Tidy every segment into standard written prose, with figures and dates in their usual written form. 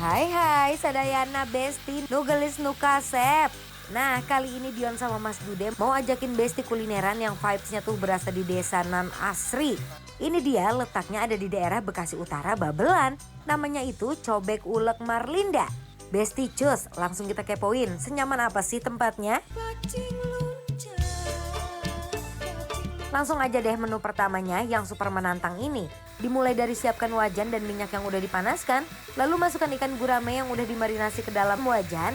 Hai Sadayana Besti Nugelis Nukasep. Nah kali ini Dion sama Mas Dude mau ajakin Besti kulineran yang vibesnya tuh berasa di desa Nan Asri. Ini dia letaknya ada di daerah Bekasi Utara Babelan. Namanya itu Cobek Ulek Marlinda. Besti cus, langsung kita kepoin senyaman apa sih tempatnya? Langsung aja deh menu pertamanya yang super menantang ini. Dimulai dari siapkan wajan dan minyak yang udah dipanaskan, lalu masukkan ikan gurame yang udah dimarinasi ke dalam wajan.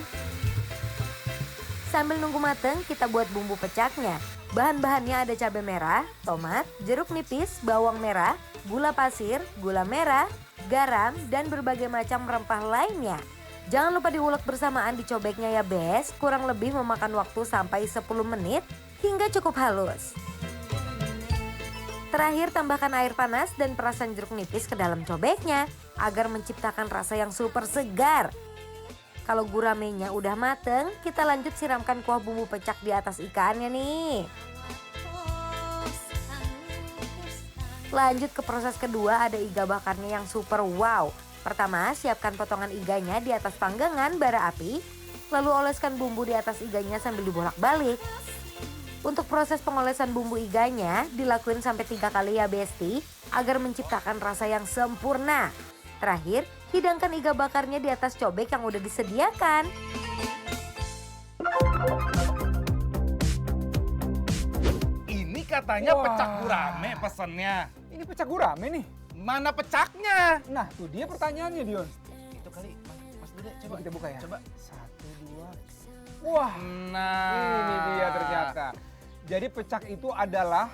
Sambil nunggu mateng, kita buat bumbu pecaknya. Bahan-bahannya ada cabai merah, tomat, jeruk nipis, bawang merah, gula pasir, gula merah, garam, dan berbagai macam rempah lainnya. Jangan lupa diulek bersamaan di cobeknya ya Bes, kurang lebih memakan waktu sampai 10 menit hingga cukup halus. Terakhir tambahkan air panas dan perasan jeruk nipis ke dalam cobeknya agar menciptakan rasa yang super segar. Kalau guramenya udah mateng, kita lanjut siramkan kuah bumbu pecak di atas ikannya nih. Lanjut ke proses kedua, ada iga bakarnya yang super wow. Pertama, siapkan potongan iganya di atas panggangan bara api, lalu oleskan bumbu di atas iganya sambil dibolak-balik. Untuk proses pengolesan bumbu iganya dilakuin sampai 3 kali ya Besti agar menciptakan rasa yang sempurna. Terakhir, hidangkan iga bakarnya di atas cobek yang udah disediakan. Ini katanya pecak gurame pesennya. Ini pecak gurame nih. Mana pecaknya? Nah, tuh dia pertanyaannya, Dion. Itu kali, Mas Dude, Coba kita buka ya. Coba. 1, 2. Wah, Nah, ini dia ternyata. Jadi pecak itu adalah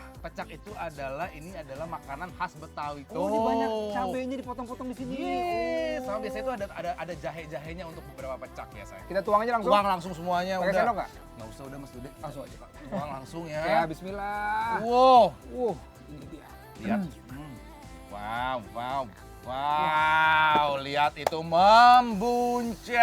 ini adalah makanan khas Betawi. Oh, ini banyak cabenya dipotong-potong di sini. Yes. Sama biasanya itu ada jahe-jahenya untuk beberapa pecak ya saya. Kita tuang aja langsung. Tuang langsung semuanya. Pakai udah. sendok nggak? Nggak usah, udah Mas Dude. Langsung aja, Pak. Tuang langsung ya. Ya, bismillah. Wow. Ini dia. Lihat. Wow, lihat itu membuncah.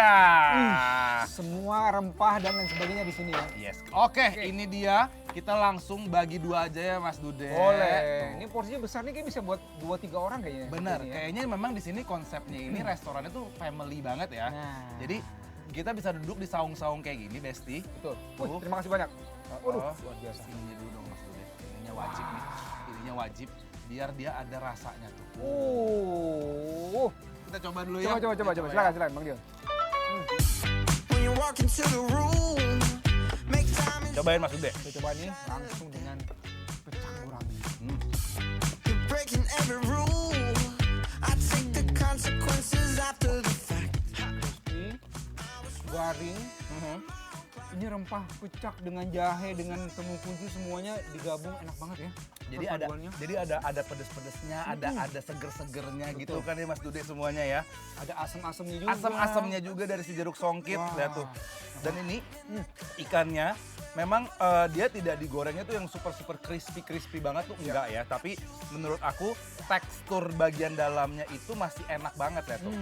Semua rempah dan lain sebagainya di sini ya. Yes. Oke, ini dia. Kita langsung bagi 2 aja ya Mas Dude. Boleh. Ini porsinya besar nih, kayak bisa buat 2-3 orang kayaknya. Bener, Ini ya. kayaknya memang di sini konsepnya ini restorannya tuh family banget ya. Nah. Jadi kita bisa duduk di saung-saung kayak gini, Besti. Betul. Tuh. Terima kasih banyak. Waduh, Oh, luar biasa. Ininya dulu dong Mas Dude. Ininya wajib nih. Ininya wajib biar dia ada rasanya tuh. Kita coba dulu ya. Coba. Ya. Silakan Bang Dion. Cobain Mas Dude. Kita coba nih langsung dengan pecak gurame. Ini garing. Ini rempah pecak dengan jahe, dengan temu kunci semuanya digabung enak banget ya. Perpaduannya. Jadi ada pedes-pedesnya, ada seger-segernya gitu kan ya Mas Dude semuanya ya. Ada asam-asamnya juga. Asam-asamnya juga dari si jeruk songkit, Wah. lihat tuh. Dan ini ikannya memang dia tidak digorengnya tuh yang super crispy banget tuh enggak ya. Tapi menurut aku tekstur bagian dalamnya itu masih enak banget ya tuh.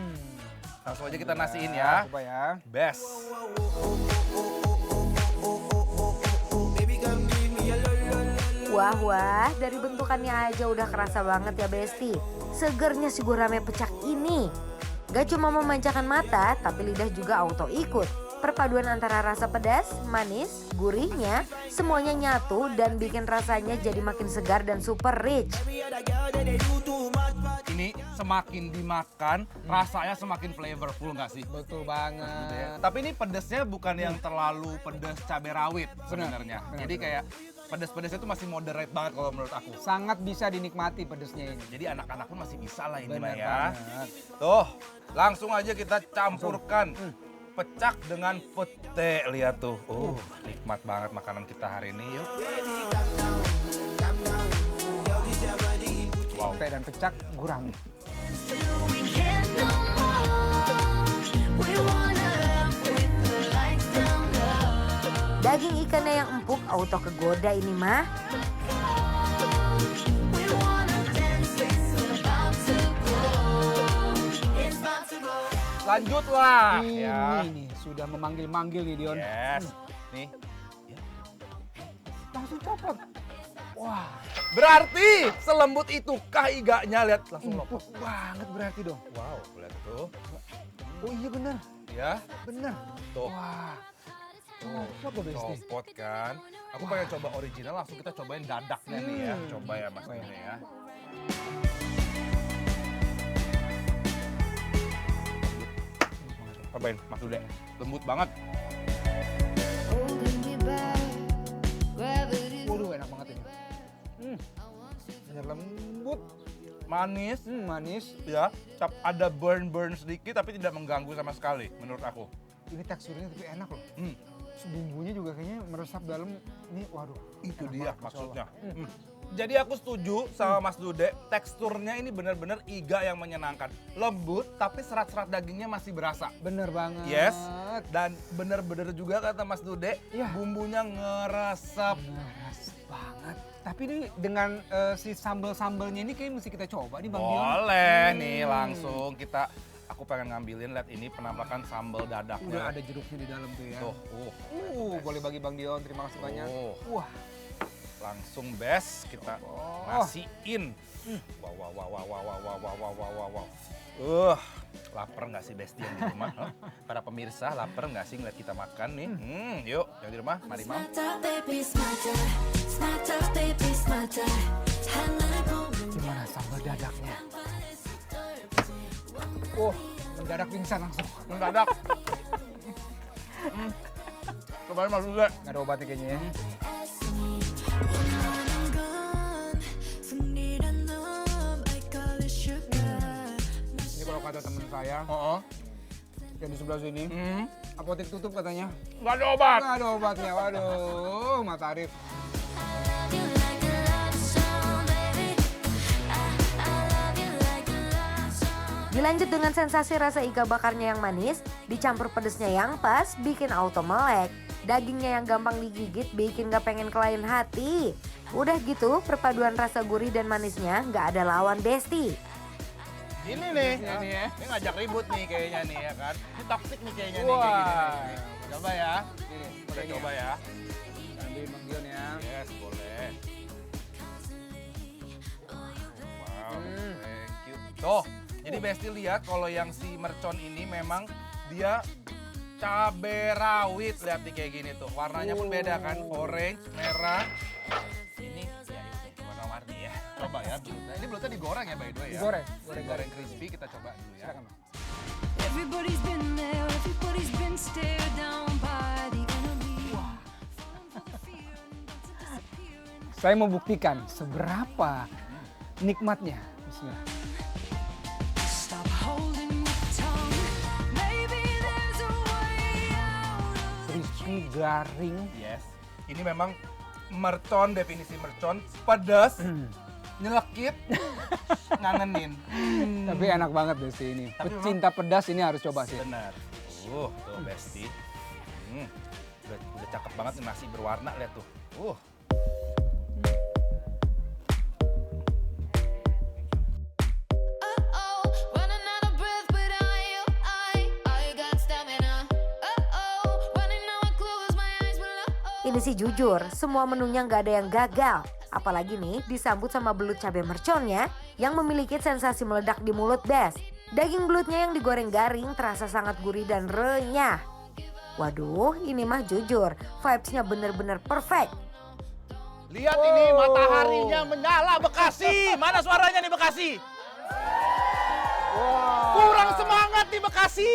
Langsung aja kita nasiin ya. Coba ya. Best. Wah, dari bentukannya aja udah kerasa banget ya Besti. Segernya si gurame pecak ini. Gak cuma memanjakan mata, tapi lidah juga auto ikut. Perpaduan antara rasa pedas, manis, gurihnya, semuanya nyatu dan bikin rasanya jadi makin segar dan super rich. Ini semakin dimakan, rasanya semakin flavorful nggak sih? Betul banget. Tapi ini pedesnya bukan yang terlalu pedes cabai rawit sebenarnya. Benar, Jadi kayak pedes-pedesnya itu masih moderate banget kalau menurut aku. Sangat bisa dinikmati pedesnya ini. Jadi anak-anak pun masih bisa lah ini Benar mah ya. banget. Tuh, langsung aja kita campurkan pecak dengan pete. Lihat tuh. Nikmat banget makanan kita hari ini. Yuk. Wow. Pete dan pecak gurame. Daging ikannya yang empuk auto kegoda ini mah. Lanjutlah. Ini Ya. nih sudah memanggil-manggil nih Dion. Yes. Nih. Langsung copot. Wah, Berarti selembut itukah iganya? Lihat langsung empuk lopot. banget berarti dong. Wow, lihat tuh. Oh iya benar, Ya, benar. tuh. Wah, copot loh Besti. Copot kan. Aku pengen coba original, langsung kita cobain dadaknya nih ya. Coba ya Mas Coba ya. Dude ya. Cobain Mas Dude. Lembut banget. Waduh enak banget ini. Bener lembut, Manis. manis. Ya, ada burn sedikit tapi tidak mengganggu sama sekali menurut aku. Ini teksturnya tapi enak loh. Hmm, Bumbunya juga kayaknya meresap dalam. Ini waduh. itu enak dia banget, Masya maksudnya. Allah. Jadi aku setuju sama Mas Dude, teksturnya ini benar-benar iga yang menyenangkan. Lembut tapi serat-serat dagingnya masih berasa. Bener banget. Yes, dan benar-benar juga kata Mas Dude, Iya. bumbunya ngeresep. Ngeres banget. Tapi ini dengan si sambal-sambalnya ini kayak mesti kita coba nih Bang Dion. Boleh nih langsung kita, aku pengen ngambilin, lihat ini penampakan sambal Udah dadaknya. ada jeruknya di dalam tuh ya. Tuh, Boleh bagi Bang Dion, terima kasih banyak. Wah, langsung best kita Oh. ngasihin. Wow. Lapar nggak sih Besti yang di rumah? Hah? Para pemirsa lapar nggak sih ngeliat kita makan nih? Yuk, yang di rumah, mari Mam. gimana sambal dadaknya? Mendadak pingsan langsung. Mendadak. Cobain Mas Dude. Nggak ada obatnya kayaknya ya. Ini kalau kata teman saya Oh, yang di sebelah sini, apotek tutup katanya. nggak ada obat. Nggak ada obatnya, waduh, Mas Arif. Dilanjut dengan sensasi rasa iga bakarnya yang manis, dicampur pedesnya yang pas, bikin auto melek. Dagingnya yang gampang digigit, bikin gak pengen ke lain hati. Udah gitu, perpaduan rasa gurih dan manisnya gak ada lawan Besti. Ini nih, Ini ya. ini ngajak ribut nih kayaknya nih ya kan. Ini toxic nih kayaknya nih Wah. kayak gini nih. Coba ya, Ini, kita coba ya. Ambil Bang Dion ya. Yes, boleh. Wow, thank you. Tuh, jadi Besti lihat kalau yang si mercon ini memang dia cabai rawit, lihat nih kayak gini tuh. Warnanya pun beda kan, orange, merah. Ini ya itu warna-warni ya. Coba ya belutnya. Ini belutnya digoreng ya by the way ya. Digoreng, Digoreng crispy, kita coba dulu ya. Silakan, Bang. Everybody's been there, everybody's been stared down by the enemy. Saya mau buktikan seberapa nikmatnya. Bismillah. Stop holding your tongue. Maybe there's a way out. Crispy, garing. Yes. Ini memang mercon, definisi mercon, pedas, nyelekit, ngangenin. Tapi enak banget Besti ini. Tapi memang- Pecinta pedas ini harus coba sih. Benar. Tuh Besti. Udah cakep banget nih, nasi berwarna, lihat tuh. Uh-oh, running out of breath, but I got stamina. Uh-oh, running out of close my eyes, well, uh-oh. Ini sih jujur, semua menunya nggak ada yang gagal. Apalagi nih disambut sama belut cabai merconnya yang memiliki sensasi meledak di mulut Best. Daging belutnya yang digoreng garing terasa sangat gurih dan renyah. Waduh, ini mah jujur, vibes-nya bener-bener perfect. Lihat ini mataharinya menyala Bekasi. Mana suaranya nih Bekasi? Kurang semangat di Bekasi.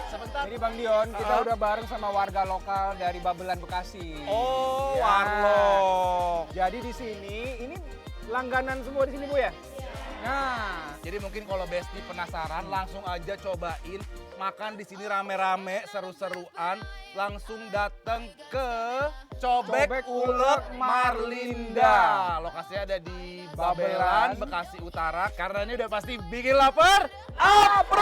Sebentar. Jadi Bang Dion, kita udah bareng sama warga lokal dari Babelan Bekasi. Oh, Ya. warlock. Jadi di sini, ini langganan semua di sini Bu ya? Nah, Jadi mungkin kalau Besti penasaran, langsung aja cobain makan di sini rame-rame, seru-seruan. Langsung datang ke Cobek Cobek Ulek Ulek Marlinda. Lokasinya ada di Babelan, Babelan. Bekasi Utara. Karena ini udah pasti bikin lapar. Approve!